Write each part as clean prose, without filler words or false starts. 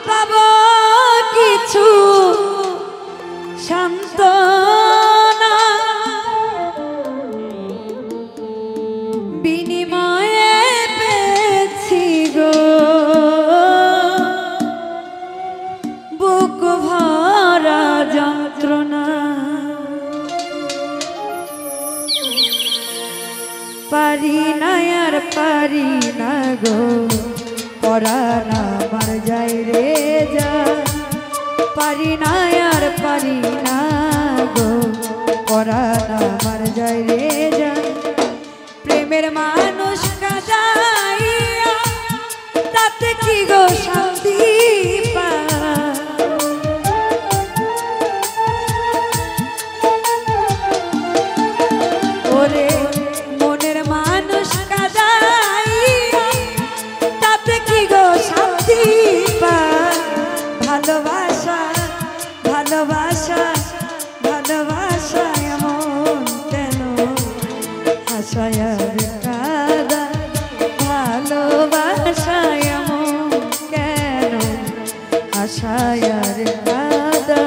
পাবো কিছু সান্ত্বনা বিনিময়ে পেয়েছি গো বুক ভরা যন্ত্রণা পারি না আর পারি না গো পরাণ আমার যায় রে যা পারি না আর পারি না গো পরাণ আমার যায় রে যা প্রেমের মানুষ কাঁদাইয়া তাতে কি গো শান্তি ওরে মনের মানুষ কাঁদাইয়া তাতে কি গো শান্তি ভালোবাসা ভালোবাসা ভালোবাসা এমন কেন আশায় কাদা ভালোবাসা এমন কেন আশায় কাদা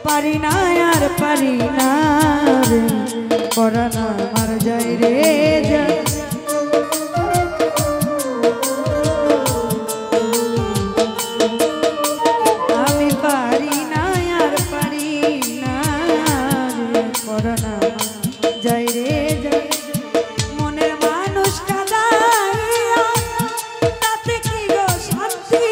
পারি না আর পারি না রে পরাণ আমার যায় রে যা আমি পারি না আর পারি না রে পরাণ আমার যায় রে যা মনের মানুষ কাঁদাইয়া তাতে কি গো শান্তি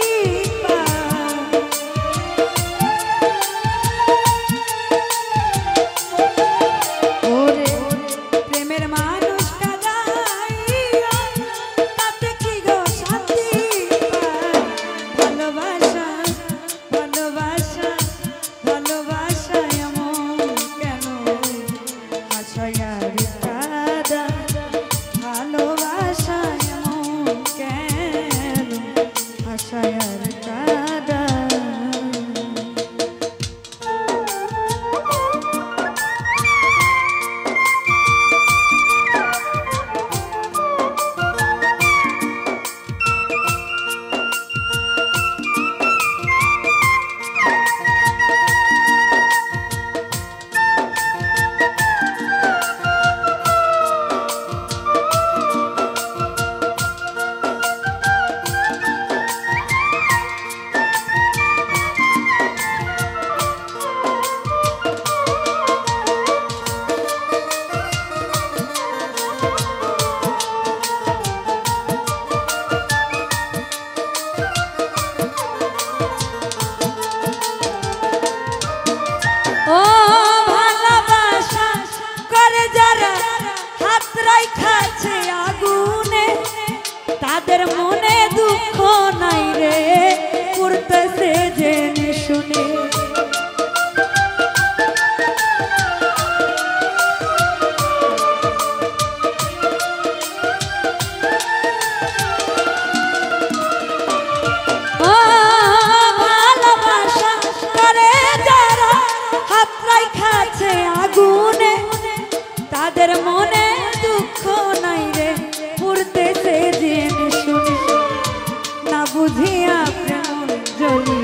বুঝিয়া প্রেম জলি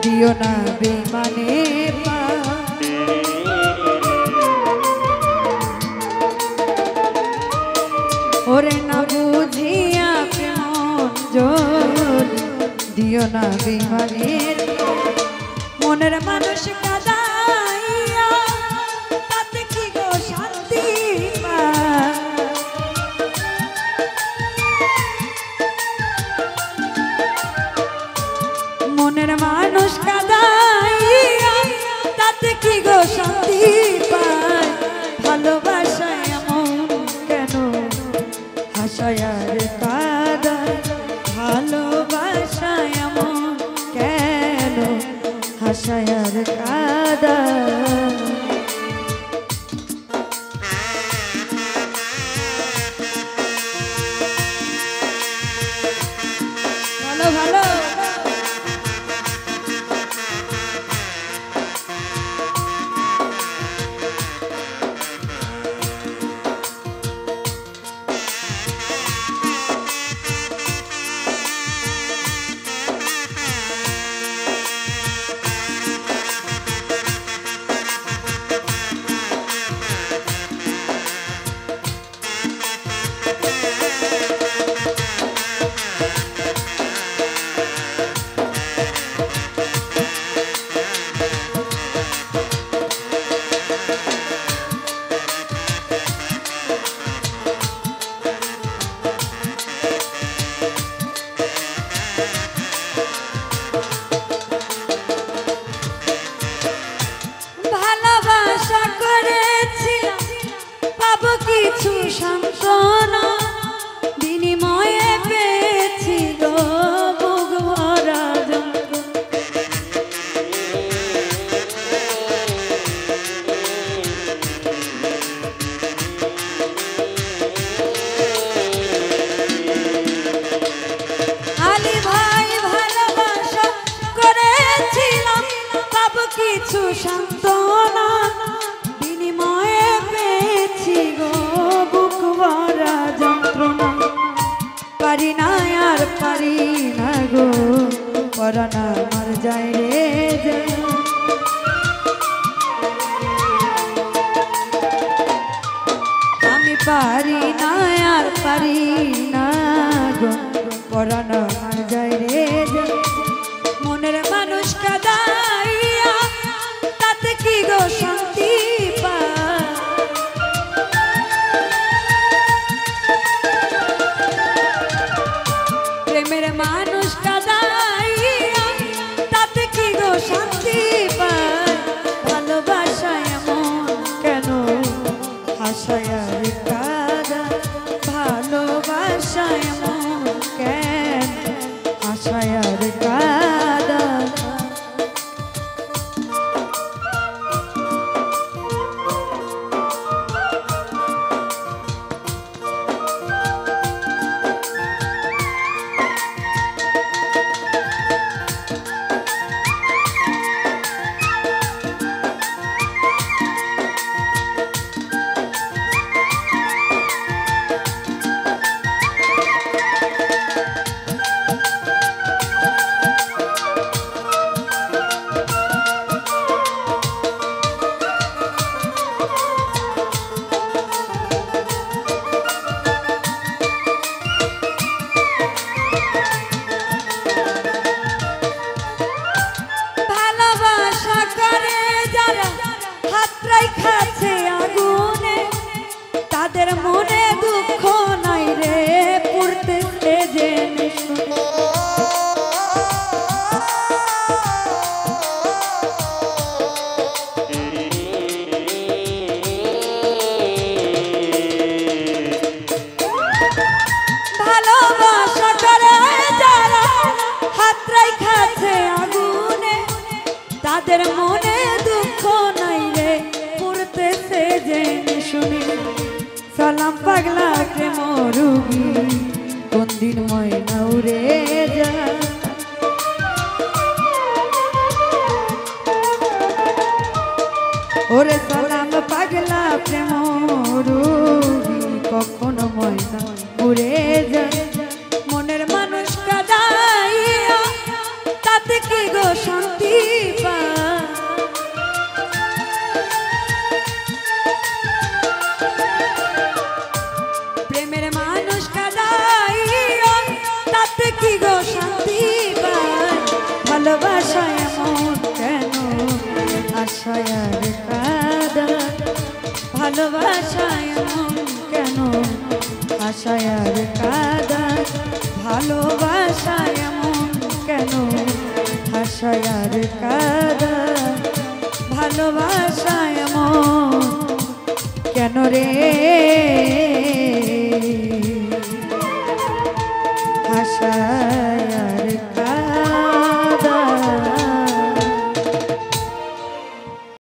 দিও না বেমানে ওরে না বুঝিয়া প্রেম জলি দিও না বেমানের মনের মানুষ কাদাইয়া তাতে কি গো শান্তি মনের মানুষ কাদাইয়া তাতে কি গো শান্তি পায় ভালোবাসায় এমন কেন হাসায় আর কাদায় ভালোবাসায় এমন কেন হাসায় আর কাদায় ভালো ভালো কিছু সান্ত্বনা বিনিময়ে পেয়েছিল বুক ভরা আলী ভাই ভালোবাসা করেছিলাম পাবো কিছু সান্ত্বনা বিনিময়ে পেয়েছি গো বুক ভরা যন্ত্রণা পারি না আর পারি না গো পরানা মার যায় রে আমি পারি না আর পারি না গো পরানা মার যায় রে মনের মানুষ কাদাইয়া তাতে কি গো শান্তি প্রেমের মানুষ কাদাইয়া তাতে কি গো শান্তি পায় ভালোবাসায় এমন কেন হাসায় আর কাদা ভালোবাসায় এমন কেন হাসায় আর কাদা খাচ্ছে আগুনে তাদের মনে দুঃখ নাই রে পুড়তে জেনে ভালোবাসা করে যারা হাতরাই খাচ্ছে আগুনে তাদের মনে দুঃখ নাই রে পুড়তেছে জেনে শুনে সালাম পাগলা প্রেম রুগী কোন দিন ময়না উড়ে যা ওরে সালাম পাগলা প্রেম রুগী কখনো ময়না উড়ে যা মনের মানুষ কাদা ভালোবাসায় এমন কেন আশায় আর কাঁদা ভালোবাসায় এমন কেন আশায় আর কাঁদা ভালোবাসায় এমন কেন আশায় আর কাঁদা ভালোবাসায় এমন কেন রে